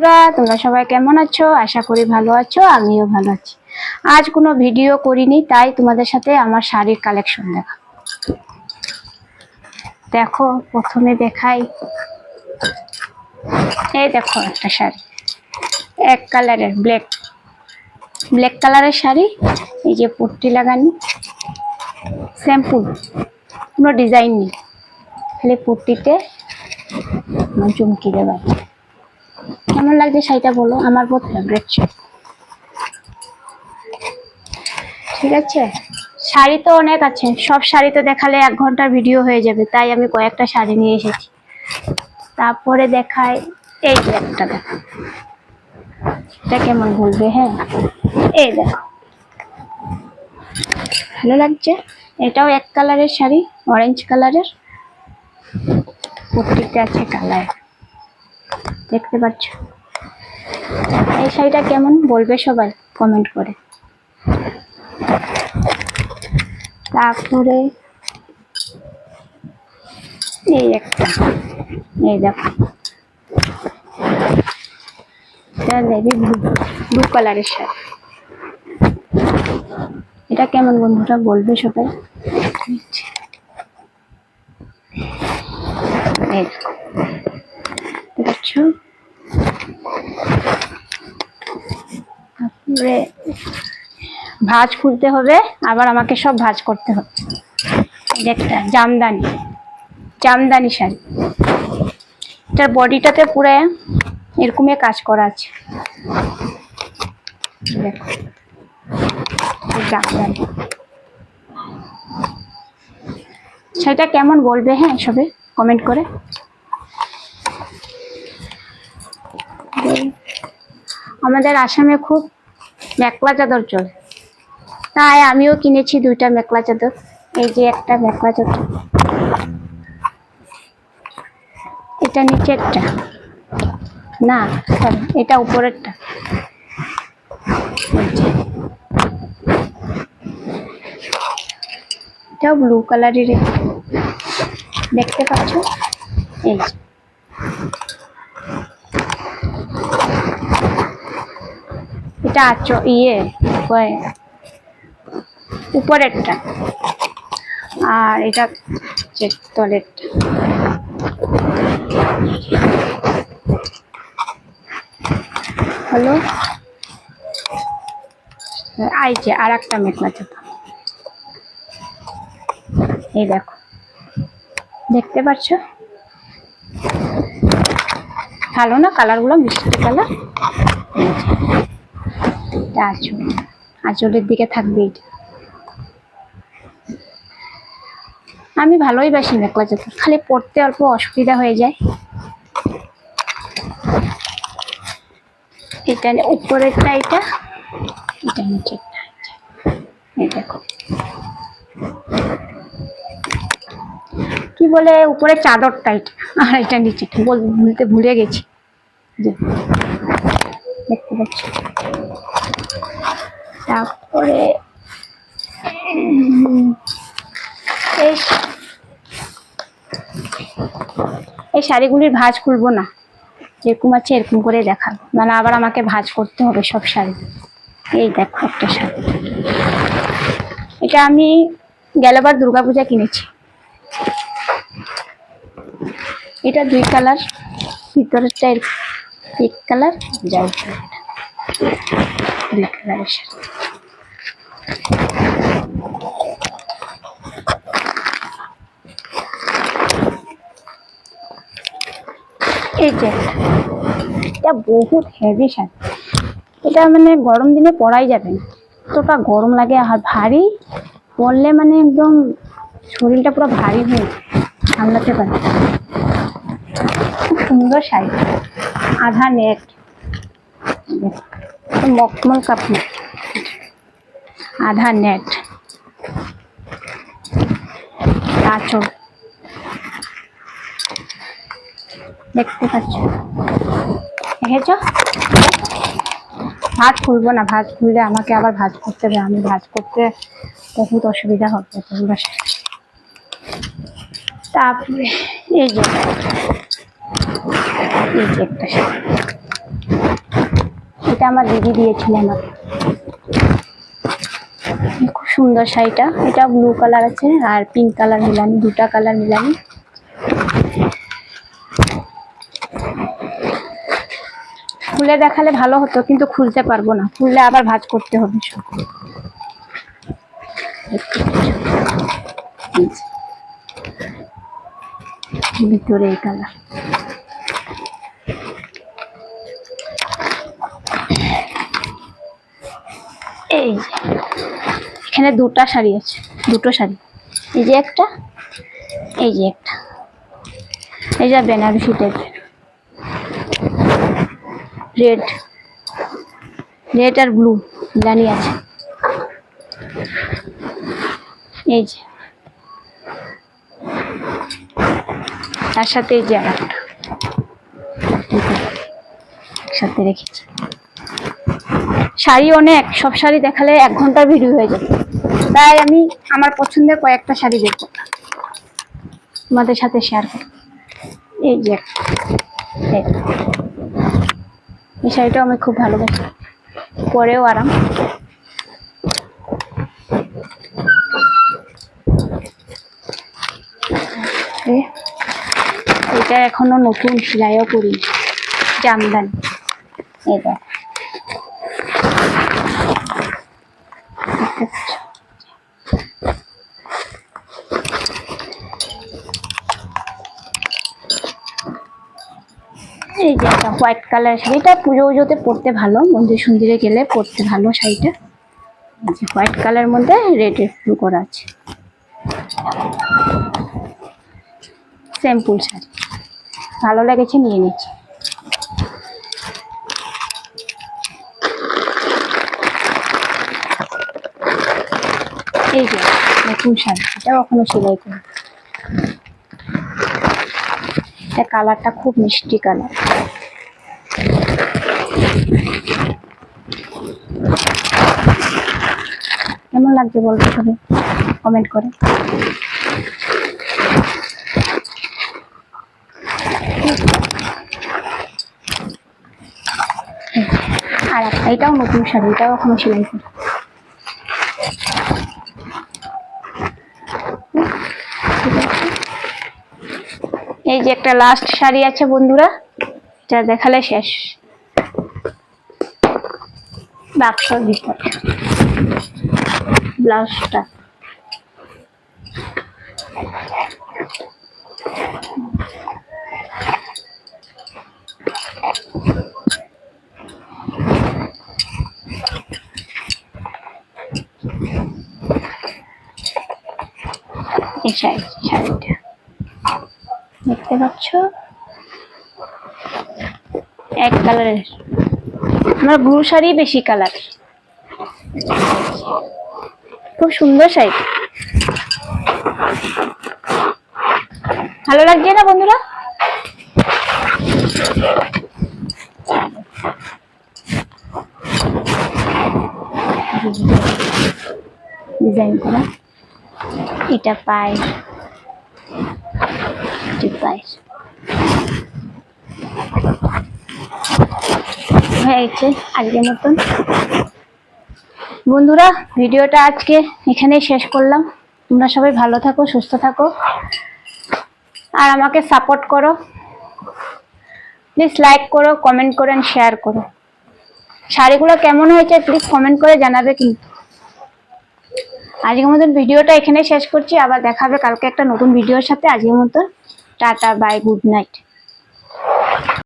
বন্ধুরা, তোমরা সবাই কেমন আছো? আশা করি ভালো আছো, আমিও ভালো আছি। আজ কোনো ভিডিও করিনি, তাই তোমাদের সাথে আমার শাড়ির কালেকশন দেখো। প্রথমে দেখাই, এই দেখো একটা শাড়ি, এক কালারের ব্ল্যাক কালারের শাড়ি। এই যে পট্টি লাগানো, সিম্পল, কোনো ডিজাইন নেই, খালি পট্টিতে চুমকি দেওয়া। কেমন লাগছে শাড়িটা বলো? আমার বহুত ফেভারিট শাড়ি। ঠিক আছে, শাড়ি তো অনেক আছে, সব শাড়ি তো দেখালে 1 ঘন্টার ভিডিও হয়ে যাবে, তাই আমি কয়েকটা শাড়ি নিয়ে এসেছি। তারপরে দেখাই, এই যে একটা দেখো, এটা কেমন বলবে? হ্যাঁ, এই দেখো, ভালো লাগছে। এটাও এক কালারের শাড়ি, অরেঞ্জ কালারের, কুর্তিতে আছে কালার, দেখতে পাচ্ছ। এই শাড়িটা কেমন বলবে সবাই কমেন্ট করে। তারপরে এই একটা, এই দেখো, এটা নেভি ব্লু কালারের শাড়ি। এটা কেমন বন্ধুরা বলবে সবাই। এই দেখছো, তারপরে ভাঁজ খুলতে হবে, আবার আমাকে সব ভাঁজ করতে হবে। একটা জামদানি শাড়ি, এটার বডিটাতে পুরো এরকমই কাজ করা আছে। দেখো, জামদানি শাড়িটা কেমন বলবে, হ্যাঁ সবে কমেন্ট করে। আমাদের আসামে খুব মেখলা চাদর চলে, তাই আমিও কিনেছি 2টা মেখলা চাদর। এই যে একটা মেখলা চাদর, এটা নিচেরটা না, সরি, এটা উপরেরটা। এটাও ব্লু কালারের, দেখতে পাচ্ছ। এই যে এটা উপরেরটা, আর এটা তলেরটা। হলো, এই যে আর একটা মেখলা চাদর, এই দেখো, দেখতে পাচ্ছ। ভালো না কালারগুলো? মিষ্টি কালার। আঁচলের দিকে থাকবে এটা। আমি ভালোই বাসি মেখলা চাদর, খালি পরতে অল্প অসুবিধা হয়ে যায়। এটা উপরেরটা, এটা নিচেরটা। এই দেখো, কি বলে উপরে চাদরটা এটা, আর এটা নিচে বলতে ভুলে গেছি। দেখতে পাচ্ছি। তারপরে এই শাড়িগুলির ভাঁজ খুলবো না, যেরকম আছে এরকম করে দেখাবো, মানে আবার আমাকে ভাঁজ করতে হবে সব শাড়ি। এই দেখো একটা শাড়ি, এটা আমি গেলবার দুর্গাপূজা কিনেছি। এটা 2 কালার, ভিতরেরটা পিঙ্ক কালার, যাই 2 কালারের শাড়ি। এই যে এটা বহুত হেভি শাড়ি, এটা মানে গরম দিনে পরাই যাবে না, এতটা গরম লাগে, আর ভারী পরলে মানে একদম শরীরটা পুরো ভারী হয়ে সামলাতে পারে। খুব সুন্দর শাড়ি, আধা নেট, মখমল কাপড়, আধা নেট, আঁচল, দেখতে পাচ্ছ। দেখেছ, ভাঁজ খুলবো না, ভাঁজ খুললে আমাকে আবার ভাঁজ করতে হবে, আমি ভাঁজ করতে বহুত অসুবিধা হবে। তারপরে এই যে একটা শাড়ি, আমার দিদি দিয়েছিল আমাকে। খুব সুন্দর শাড়িটা, এটা ব্লু কালার আছে আর পিঙ্ক কালার মিলানি, দুটা কালার মিলানি। খুলে দেখালে ভালো হতো কিন্তু খুলতে পারবো না, খুললে আবার ভাঁজ করতে হবে সব। ভিতরে এই কালার, এই যে এখানে দুটা শাড়ি আছে, দুটো শাড়ি, এই যে একটা, এই যে একটা, এই যে বেনারসি টাইপের রেড, রেড আর ব্লু মিলানি আছে। এই যে তার সাথে এই যে আর একটা একসাথে রেখেছি। শাড়ি অনেক, সব শাড়ি দেখালে 1 ঘন্টার ভিডিও হয়ে যাবে, তাই আমি আমার পছন্দের কয়েকটা শাড়ি দেখবো তোমাদের সাথে শেয়ার করব। এই যে এই শাড়িটাও আমি খুব ভালোবাসি, পরেও আরাম। এটা এখনো নতুন, সেলাইও করি, জামদানি। এটা এই যে একটা হোয়াইট কালার শাড়িটা পুজো পুজোতে পরতে ভালো, মন্দির সুন্দরে গেলে পরতে ভালো শাড়িটা। হোয়াইট কালার মধ্যে রেডের ফুল করা আছে, সিম্পল শাড়ি, ভালো লেগেছে নিয়ে নিচ্ছি। এই যে নতুন শাড়ি, এটাও এখনো সেলাই করি। এটা কালারটা খুব মিষ্টি কালার, কেমন লাগছে বলবো সবাই কমেন্ট করে। আর একটা, এটাও নতুন শাড়ি, এটাও এখনো সেলাই করি। এই যে একটা লাস্ট শাড়ি আছে বন্ধুরা, এটা দেখালে শেষ। বাক্সর ভিতরে ব্লাউজটা, এই শাড়িটা দেখতে পাচ্ছ, এক কালারের। আমার ব্লু শাড়ি বেশি কালার, খুব সুন্দর শাড়ি, ভালো লাগছে না বন্ধুরা? ডিজাইন করা, এটা পাই, হয়ে গেছে আজকের মতন। বন্ধুরা ভিডিওটা আজকে এখানেই শেষ করলাম। তোমরা সবাই ভালো থাকো, সুস্থ থাকো, আর আমাকে সাপোর্ট করো। প্লিজ লাইক করো, কমেন্ট করো, শেয়ার করো। শাড়িগুলো কেমন হয়েছে প্লিজ কমেন্ট করে জানাবে কিন্তু। আজকের মতন ভিডিওটা এখানে শেষ করছি, আবার দেখা হবে কালকে একটা নতুন ভিডিওর সাথে। আজকের মতন টাটা, বাই, গুড নাইট।